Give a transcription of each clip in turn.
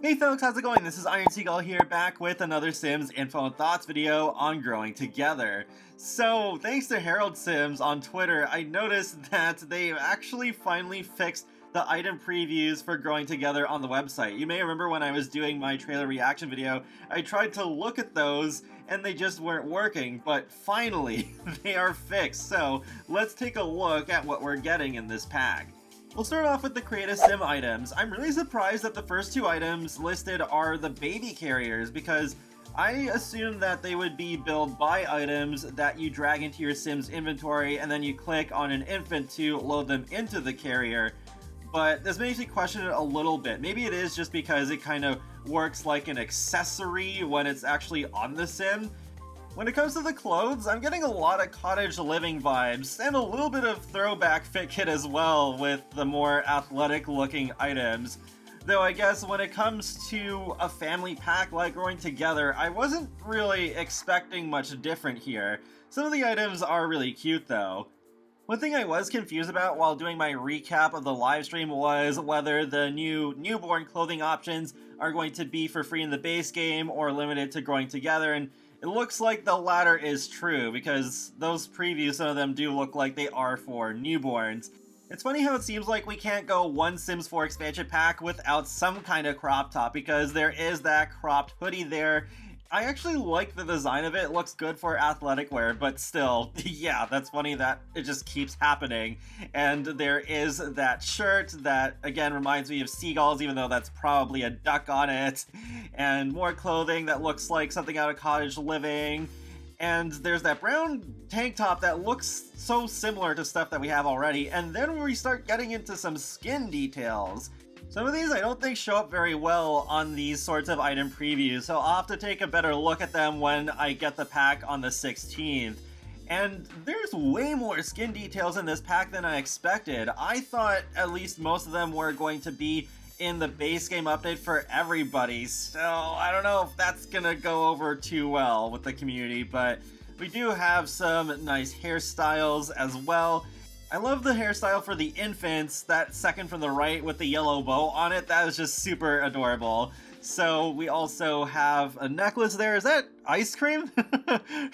Hey folks, how's it going? This is Iron Seagull here, back with another Sims Info and Thoughts video on growing together. So, thanks to Harold Sims on Twitter, I noticed that they've actually finally fixed the item previews for growing together on the website. You may remember when I was doing my trailer reaction video, I tried to look at those and they just weren't working, but finally, they are fixed. So, let's take a look at what we're getting in this pack. We'll start off with the Create a Sim items. I'm really surprised that the first two items listed are the baby carriers, because I assumed that they would be build by items that you drag into your Sim's inventory and then you click on an infant to load them into the carrier. But this makes me question it a little bit. Maybe it is just because it kind of works like an accessory when it's actually on the Sim. When it comes to the clothes, I'm getting a lot of cottage living vibes, and a little bit of throwback fit kit as well with the more athletic looking items. Though I guess when it comes to a family pack like growing together, I wasn't really expecting much different here. Some of the items are really cute though. One thing I was confused about while doing my recap of the livestream was whether the new newborn clothing options are going to be for free in the base game or limited to growing together, and it looks like the latter is true, because those previews, some of them do look like they are for newborns. It's funny how it seems like we can't go one Sims 4 expansion pack without some kind of crop top, because there is that cropped hoodie there. I actually like the design of it. It looks good for athletic wear, but still, yeah, that's funny that it just keeps happening. And there is that shirt that, again, reminds me of seagulls, even though that's probably a duck on it. And more clothing that looks like something out of cottage living. And there's that brown tank top that looks so similar to stuff that we have already. And then we start getting into some skin details. Some of these I don't think show up very well on these sorts of item previews, so I'll have to take a better look at them when I get the pack on the 16th. And there's way more skin details in this pack than I expected. I thought at least most of them were going to be in the base game update for everybody, so I don't know if that's gonna go over too well with the community, but we do have some nice hairstyles as well. I love the hairstyle for the infants, that second from the right with the yellow bow on it. That is just super adorable. So we also have a necklace there. Is that ice cream?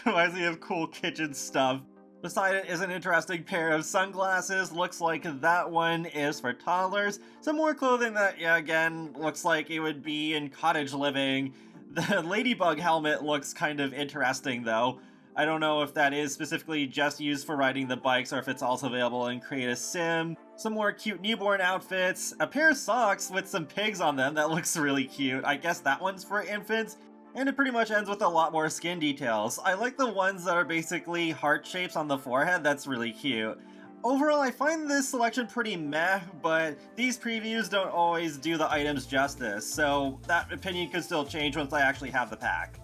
Reminds me of cool kitchen stuff. Beside it is an interesting pair of sunglasses. Looks like that one is for toddlers. Some more clothing that, yeah, again, looks like it would be in cottage living. The ladybug helmet looks kind of interesting though. I don't know if that is specifically just used for riding the bikes or if it's also available in Create a Sim. Some more cute newborn outfits, a pair of socks with some pigs on them that looks really cute. I guess that one's for infants. And it pretty much ends with a lot more skin details. I like the ones that are basically heart shapes on the forehead, that's really cute. Overall, I find this selection pretty meh, but these previews don't always do the items justice, so that opinion could still change once I actually have the pack.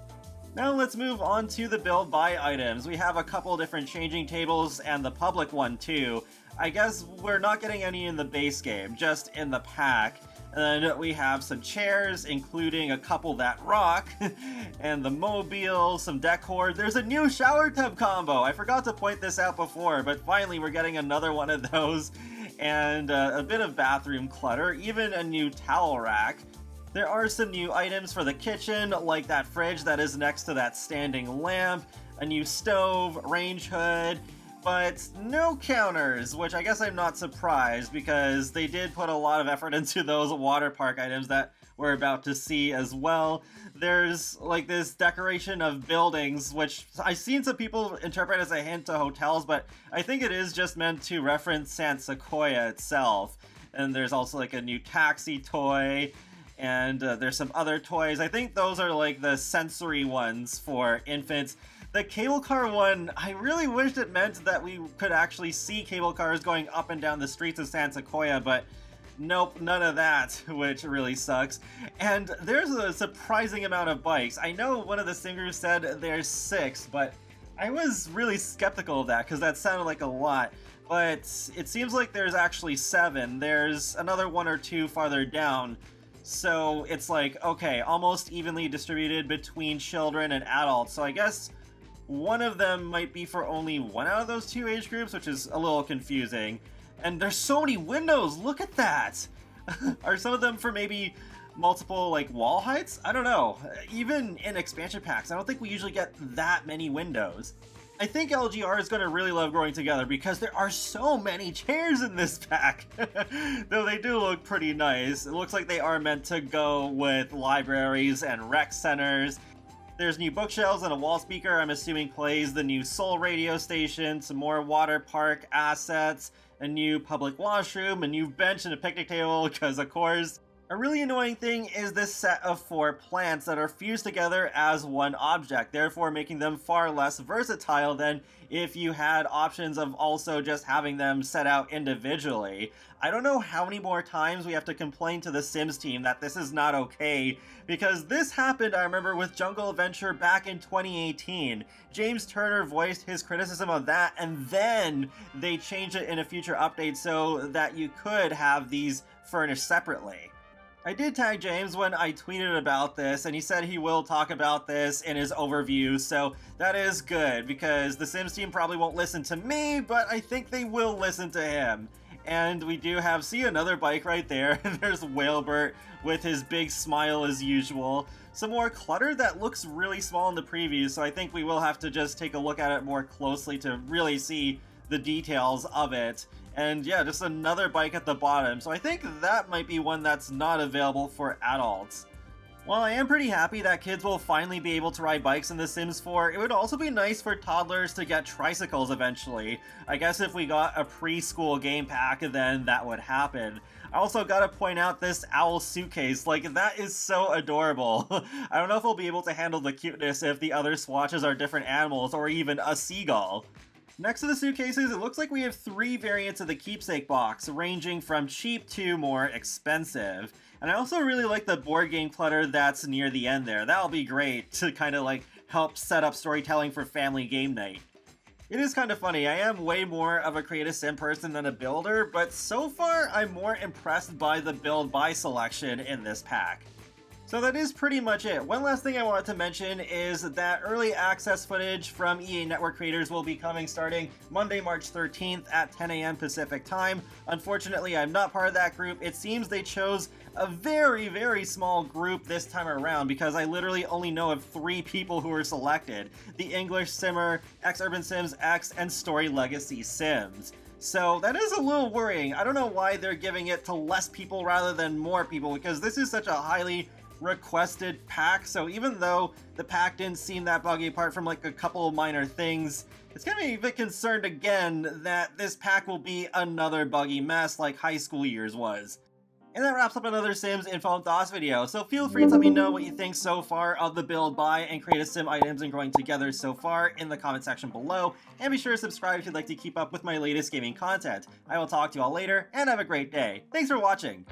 Now let's move on to the build by items. We have a couple different changing tables and the public one too. I guess we're not getting any in the base game, just in the pack. And then we have some chairs, including a couple that rock, and the mobile, some decor. There's a new shower tub combo. I forgot to point this out before, but finally we're getting another one of those. And a bit of bathroom clutter, even a new towel rack. There are some new items for the kitchen, like that fridge that is next to that standing lamp, a new stove, range hood, but no counters, which I guess I'm not surprised because they did put a lot of effort into those water park items that we're about to see as well. There's like this decoration of buildings, which I've seen some people interpret as a hint to hotels, but I think it is just meant to reference San Sequoia itself. And there's also like a new taxi toy. And there's some other toys. I think those are like the sensory ones for infants. The cable car one, I really wished it meant that we could actually see cable cars going up and down the streets of San Sequoia, but nope, none of that, which really sucks. And there's a surprising amount of bikes. I know one of the singers said there's 6, but I was really skeptical of that because that sounded like a lot. But it seems like there's actually 7. There's another 1 or 2 farther down. So it's like, okay, almost evenly distributed between children and adults. So I guess one of them might be for only one out of those 2 age groups, which is a little confusing. And there's so many windows, look at that! Are some of them for maybe multiple like wall heights? I don't know. Even in expansion packs, I don't think we usually get that many windows. I think LGR is going to really love Growing Together because there are so many chairs in this pack. Though they do look pretty nice. It looks like they are meant to go with libraries and rec centers. There's new bookshelves and a wall speaker I'm assuming plays the new Soul radio station, some more water park assets, a new public washroom, a new bench and a picnic table, because of course. A really annoying thing is this set of 4 plants that are fused together as one object, therefore making them far less versatile than if you had options of also just having them set out individually. I don't know how many more times we have to complain to the Sims team that this is not okay, because this happened, I remember, with Jungle Adventure back in 2018. James Turner voiced his criticism of that, and then they changed it in a future update so that you could have these furnished separately. I did tag James when I tweeted about this, and he said he will talk about this in his overview, so that is good, because the Sims team probably won't listen to me, but I think they will listen to him. And we do have, see, another bike right there. There's Whalebert with his big smile as usual. Some more clutter that looks really small in the preview, so I think we will have to just take a look at it more closely to really see the details of it. And yeah, just another bike at the bottom, so I think that might be one that's not available for adults. While I am pretty happy that kids will finally be able to ride bikes in The Sims 4, it would also be nice for toddlers to get tricycles eventually. I guess if we got a preschool game pack, then that would happen. I also gotta point out this owl suitcase, like that is so adorable. I don't know if we'll be able to handle the cuteness if the other swatches are different animals or even a seagull. Next to the suitcases, it looks like we have 3 variants of the keepsake box, ranging from cheap to more expensive. And I also really like the board game clutter that's near the end there. That'll be great to kind of like help set up storytelling for family game night. It is kind of funny, I am way more of a creative sim person than a builder, but so far I'm more impressed by the build buy selection in this pack. So that is pretty much it. One last thing I wanted to mention is that early access footage from EA Network creators will be coming starting Monday, March 13th at 10 a.m. Pacific time. Unfortunately, I'm not part of that group. It seems they chose a very, very small group this time around because I literally only know of 3 people who were selected. The English Simmer, X-Urban Sims X, and Story Legacy Sims. So that is a little worrying. I don't know why they're giving it to less people rather than more people, because this is such a highly requested pack, so even though the pack didn't seem that buggy apart from like a couple of minor things, it's gonna be a bit concerned again that this pack will be another buggy mess like high school years was. And that wraps up another Sims Info and Thoughts video, so feel free to let me know what you think so far of the build, buy, and create a sim items and growing together so far in the comment section below, and be sure to subscribe if you'd like to keep up with my latest gaming content. I will talk to you all later, and have a great day. Thanks for watching!